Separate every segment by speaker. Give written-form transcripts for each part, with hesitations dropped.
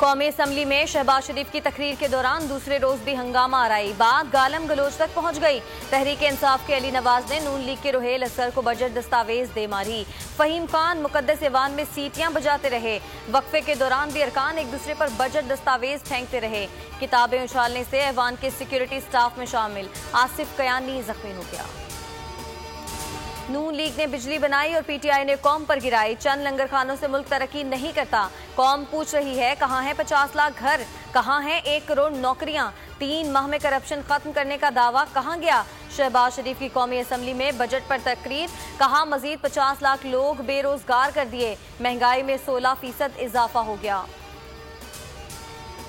Speaker 1: कौमी असम्बली में शहबाज शरीफ की तकरीर के दौरान दूसरे रोज भी हंगामा आराई, बात गालम गलोच तक पहुंच गई। तहरीक इंसाफ के अली नवाज ने नून लीग के रुहेल असगर को बजट दस्तावेज दे मारी। फहीम खान मुकद्दस ऐवान में सीटियां बजाते रहे। वक्फे के दौरान भी अरकान एक दूसरे पर बजट दस्तावेज फेंकते रहे। किताबें उछालने से ऐवान के सिक्योरिटी स्टाफ में शामिल आसिफ कयानी जख्मी हो गया। नून लीग ने बिजली बनाई और पीटीआई ने कौम पर गिराई। चंद लंगर खानों से मुल्क तरक्की नहीं करता। कौम पूछ रही है कहां है 50 लाख घर, कहां है 1 करोड़ नौकरियां। 3 माह में करप्शन खत्म करने का दावा कहां गया। शहबाज शरीफ की कौमी असम्बली में बजट पर तकरीर, कहा मजीद 50 लाख लोग बेरोजगार कर दिए। महंगाई में 16% इजाफा हो गया।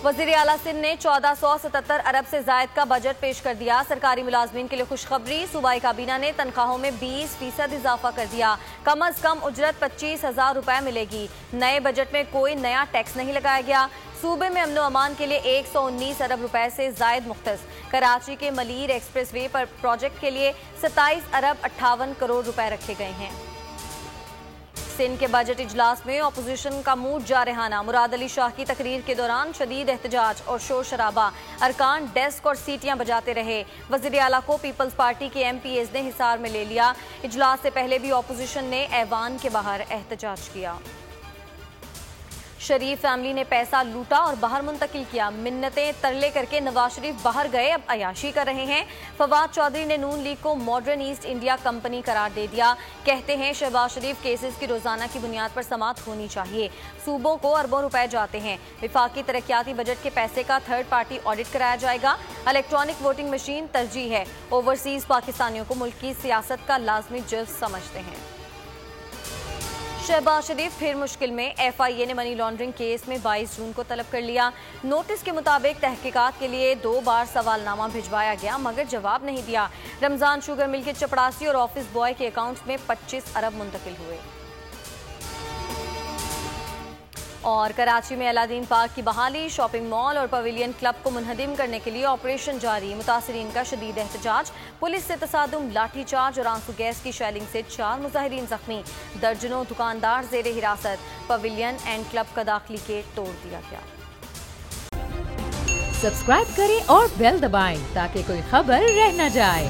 Speaker 1: वज़ीर आला सिंध ने 1477 अरब से जायद का बजट पेश कर दिया। सरकारी मुलाजमीन के लिए खुशखबरी, सूबाई काबीना ने तनख्वाहों में 20% इजाफा कर दिया। कम अज कम उजरत 25,000 रुपए मिलेगी। नए बजट में कोई नया टैक्स नहीं लगाया गया। सूबे में अमनो अमान के लिए 119 अरब रुपए से जायद मुख्तस। कराची के मलीर एक्सप्रेस वे पर प्रोजेक्ट के लिए 27 अरब 58 करोड़ रुपए रखे गए हैं। सिंध के बजट इजलास में अपोजिशन का मूड जारहाना। मुराद अली शाह की तकरीर के दौरान शदीद एहतजाज और शोर शराबा। अरकान डेस्क और सीटियां बजाते रहे। वज़ीर आला को पीपल्स पार्टी के MPs ने हिसार में ले लिया। इजलास से पहले भी अपोजिशन ने ऐवान के बाहर एहतजाज किया। शरीफ फैमिली ने पैसा लूटा और बाहर मुंतकिल किया। मिन्नतें तरले करके नवाज शरीफ बाहर गए, अब अयाशी कर रहे हैं। फवाद चौधरी ने नून लीग को मॉडर्न ईस्ट इंडिया कंपनी करार दे दिया। कहते हैं शहबाज शरीफ केसेस की रोजाना की बुनियाद पर समाअत होनी चाहिए। सूबों को अरबों रुपए जाते हैं। विफाकी तरक्याती बजट के पैसे का थर्ड पार्टी ऑडिट कराया जाएगा। इलेक्ट्रॉनिक वोटिंग मशीन तरजीह है। ओवरसीज पाकिस्तानियों को मुल्क की सियासत का लाजमी जुज़ समझते हैं। शहबाज शरीफ फिर मुश्किल में। FIA ने मनी लॉन्ड्रिंग केस में 22 जून को तलब कर लिया। नोटिस के मुताबिक तहकीकात के लिए 2 बार सवालनामा भिजवाया गया मगर जवाब नहीं दिया। रमजान शुगर मिल के चपड़ासी और ऑफिस बॉय के अकाउंट्स में 25 अरब मुंतकिल हुए। और कराची में अलादीन पार्क की बहाली, शॉपिंग मॉल और पवेलियन क्लब को मुनहदिम करने के लिए ऑपरेशन जारी। मुतासरीन का शदीद एहतजाज, पुलिस से तसादुम, लाठीचार्ज और आंसू गैस की शेलिंग से 4 मुजाहिरीन जख्मी। दर्जनों दुकानदार जेर हिरासत। पवेलियन एंड क्लब का दाखिली गेट तोड़ दिया गया।
Speaker 2: सब्सक्राइब करें और बेल दबाएं ताकि कोई खबर रह न जाए।